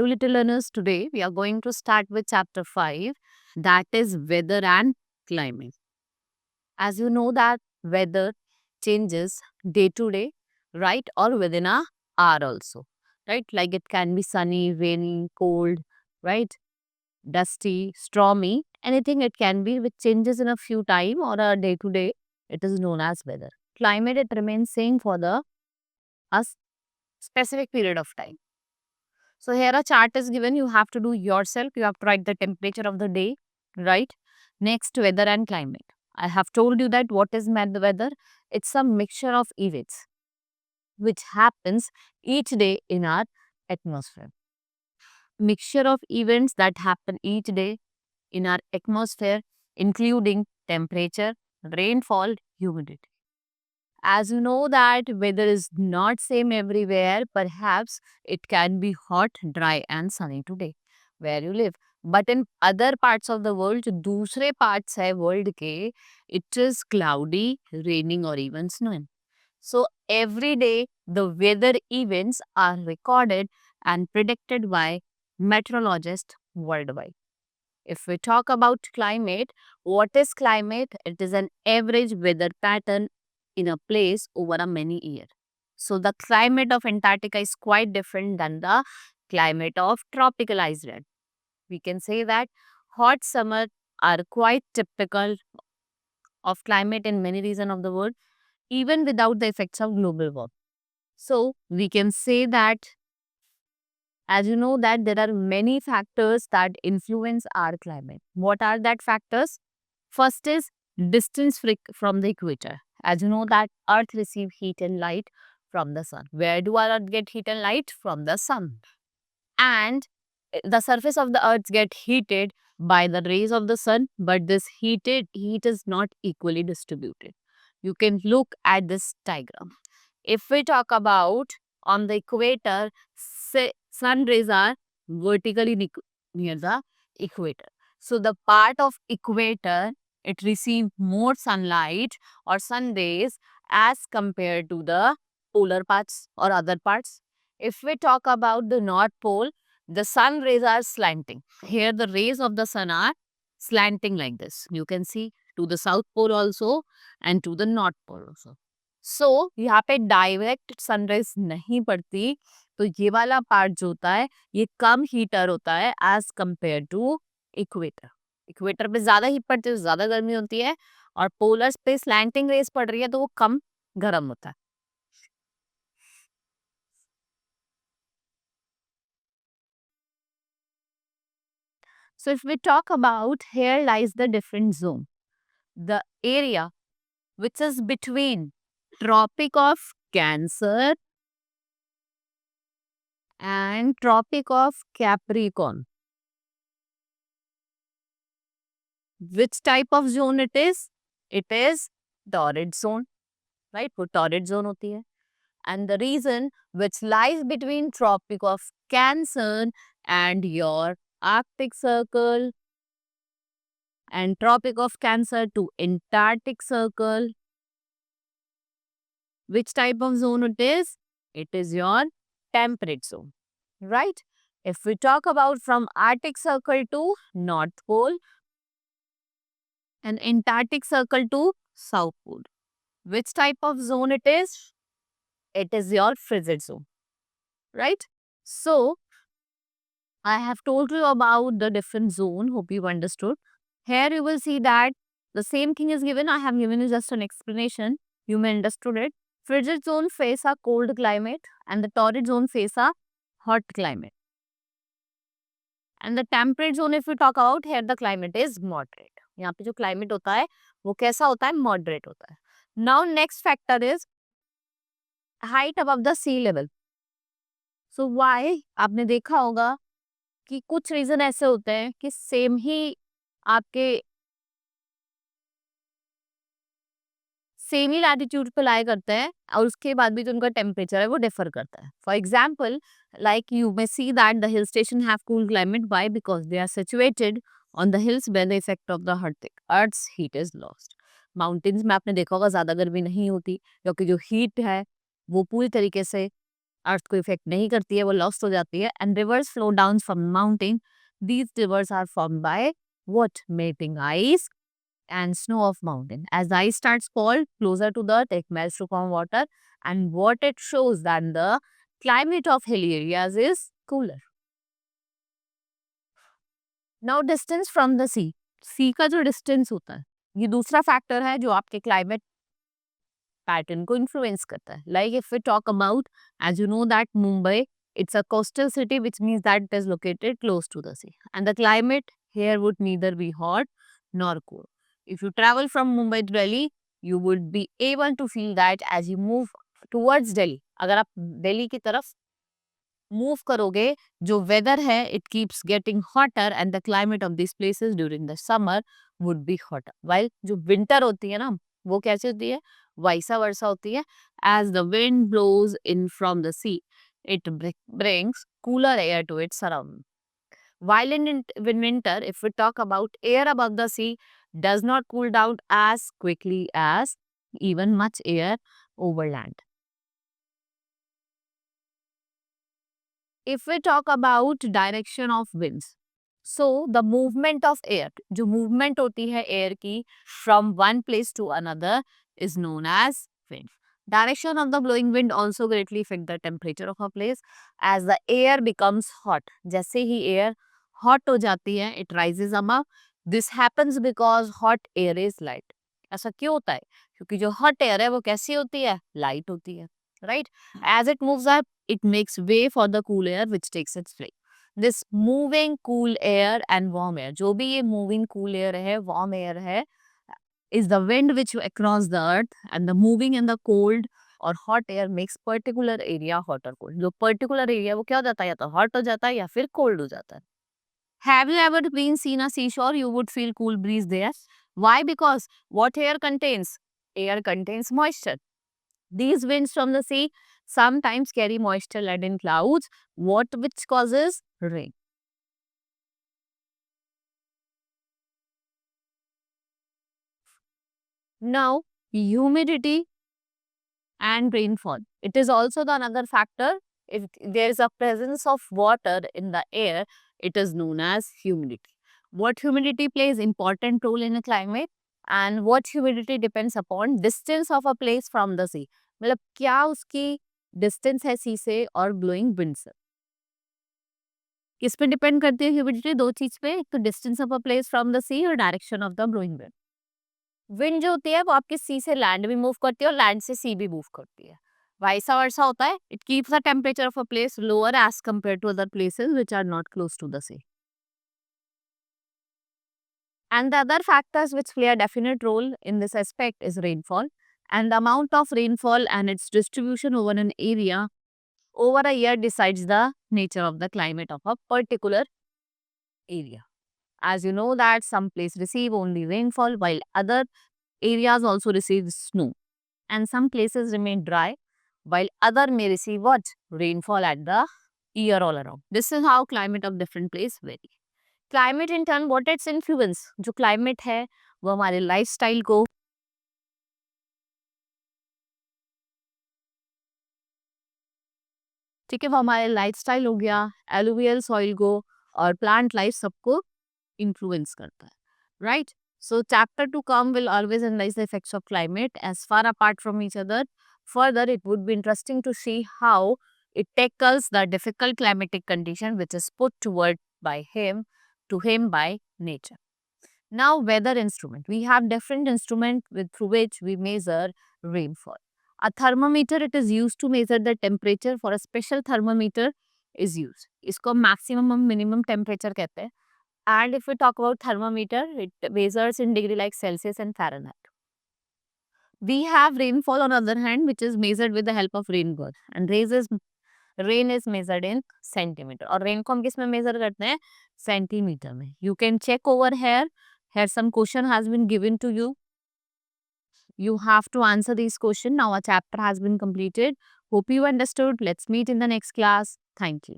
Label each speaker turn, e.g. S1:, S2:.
S1: little learners, today we are going to start with chapter 5, that is weather and climate. As you know that weather changes day to day, right? Or within a hour also, right? Like it can be sunny, rainy, cold, right? Dusty, stormy, anything it can be which changes in a few time or a day to day, it is known as weather. Climate, it remains same for the a specific period of time. So here a chart is given. You have to do yourself. You have to write the temperature of the day, right? Next, weather and climate. I have told you that what is weather? It's a mixture of events which happens each day in our atmosphere. Mixture of events that happen each day in our atmosphere, including temperature, rainfall, humidity. As you know that weather is not same everywhere, perhaps it can be hot, dry and sunny today where you live. But in other parts of the world, दूसरे parts है world के, it is cloudy, raining or even snowing. So every day the weather events are recorded and predicted by meteorologists worldwide. If we talk about climate, what is climate? It is an average weather pattern in a place over a many year. So the climate of Antarctica is quite different than the climate of tropical Iceland. We can say that hot summer are quite typical of climate in many regions of the world, even without the effects of global warming. So we can say that, as you know, that there are many factors that influence our climate. What are that factors? First is distance from the equator. As you know that earth receive heat and light from the sun. Where do our earth get heat and light? From the sun. And the surface of the earth get heated by the rays of the sun, but this heat is not equally distributed. You can look at this diagram. If we talk about on the equator, sun rays are vertically near the equator. So the part of equator, it receives more sunlight or sun rays as compared to the polar parts or other parts. If we talk about the North Pole, the sun rays are slanting. Here the rays of the sun are slanting like this. You can see to the South Pole also and to the North Pole also. So यहाँ पे direct sunrise नहीं पड़ती, तो ये वाला part जो होता है ये कम हीटर होता है as compare to equator. Equator पे ज्यादा हीट पड़ती है तो ज्यादा गर्मी होती है, और पोलर्स पे स्लैंटिंग रेस पड़ रही है तो वो कम गर्म होता है. So if we talk about, here lies the different zone. The area which is between Tropic of Cancer and Tropic of Capricorn. Which type of zone it is? It is torrid zone, right? वो torrid zone होती है. And the region which lies between Tropic of Cancer and your Arctic Circle and Tropic of Cancer to Antarctic Circle. Which type of zone it is? It is your temperate zone, right? If we talk about from Arctic Circle to North Pole and Antarctic Circle to South Pole, which type of zone it is? It is your frigid zone, right? So, I have told you about the different zone. Hope you understood. Here you will see that the same thing is given. I have given you just an explanation. You may understood it. Frigid zone face a cold climate and the torrid zone face a hot climate. And the temperate zone, if we talk about, here the climate is moderate. यहाँ पे जो climate होता है वो कैसा होता है? Moderate होता है. Now next factor is height above the sea level. So why? आपने देखा होगा कि कुछ रीजन ऐसे होते हैं कि सेम ही आपके सेम ही लैटिट्यूड पे लाई करते हैं और उसके बाद भी जो उनका टेम्परेचर है वो डिफर करता है. For example, like you may see that the hill station have cool climate. Why? Because they are situated on the hills where the effect of the earth's heat is lost. Mountains में आपने देखा होगा ज्यादा गर्मी नहीं होती क्योंकि जो हीट है वो पूरी तरीके से अर्थ को इफेक्ट नहीं करती है, वो लॉस्ट हो जाती है. And rivers flow down from mountain. These rivers are form by what? Melting ice and snow of mountain. As the ice starts cold closer to the earth, it melts to form water, and what it shows that the climate of hilly areas is cooler. Now distance from the sea. sea का जो distance होता है, ये दूसरा factor है जो आपके climate pattern को इन्फ्लुएंस करता है. Like if we talk about, as you know that Mumbai, it's a coastal city, which means that it is located close to the sea, and the climate here would neither be hot nor cold. If you travel from Mumbai to Delhi, you would be able to feel that as you move towards Delhi. अगर आप दिल्ली की तरफ move करोगे, जो weather है it keeps getting hotter, and the climate of this places during the summer would be hotter. While जो winter होती है ना, वो कैसी होती है? वैसा वर्षा होती है. As the wind blows in from the sea, it brings cooler air to its surroundings. While in winter, if we talk about air above the sea, does not cool down as quickly as even much air over land. If we talk about direction of winds, so the movement of air, जो movement होती है air की from one place to another is known as wind. Direction of the blowing wind also greatly affect the temperature of a place as the air becomes hot. जैसे ही air hot हो जाती है, it rises above. This happens because hot air is light. ऐसा क्यों होता है? क्योंकि जो hot air है वो कैसी होती है? Light होती है, right? As it moves up, it makes way for the cool air which takes its place. This moving cool air and warm air, जो भी ये moving cool air है, warm air है, is the wind which across the earth, and the moving in the cold or hot air makes particular area hot or cold. जो particular area वो क्या हो जाता है? या तो hot हो जाता है या फिर cold हो जाता है. Have you ever been seen a seashore? You would feel cool breeze there. Why? Because what air contains? Air contains moisture. These winds from the sea sometimes carry moisture laden clouds, which causes rain. Now, humidity and rainfall. It is also the another factor. If there is a presence of water in the air, it is known as humidity. What humidity plays important role in a climate, and what humidity depends upon distance of a place from the sea. मतलब क्या उसकी distance है सी से और blowing wind से. किस पे depend करती है ह्यूमिडिटी? दो चीज पे, एक तो distance of a place from the sea और direction of the blowing wind. Wind जो होती है वो आपके सी से लैंड भी मूव करती है और लैंड से सी भी मूव करती है. वैसा वर्षा होता है. It keeps the temperature of a place lower as compare to other places which are not close to the sea. And the other factors which play a definite role in this aspect is rainfall. And the amount of rainfall and its distribution over an area over a year decides the nature of the climate of a particular area. As you know that some places receive only rainfall while other areas also receive snow. And some places remain dry while other may receive what? Rainfall at the year all around. This is how climate of different place vary. Climate in turn what its influence. जो climate है वो हमारे lifestyle को, ठीक है, वो हमारे lifestyle हो गया, एलुवियल सॉइल को और प्लांट लाइफ सबको इन्फ्लुएंस करता है, right. So chapter to come will always analyze the effects of climate as far apart from each other. Further, it would be interesting to see how it tackles the difficult climatic condition which is put toward by him by nature. Now, weather instrument. We have different instrument through which we measure rainfall. A thermometer, it is used to measure the temperature. For a special thermometer is used. इसको maximum और minimum temperature कहते हैं. And if we talk about thermometer, it measures in degree like Celsius and Fahrenheit. We have rainfall on the other hand, which is measured with the help of rain gauge. And rain is measured in centimeter. और rain को हम किस में measure करते हैं? Centimeter में. You can check over here. Here some question has been given to you. You have to answer these questions. Now a chapter has been completed. Hope you understood. Let's meet in the next class. Thank you.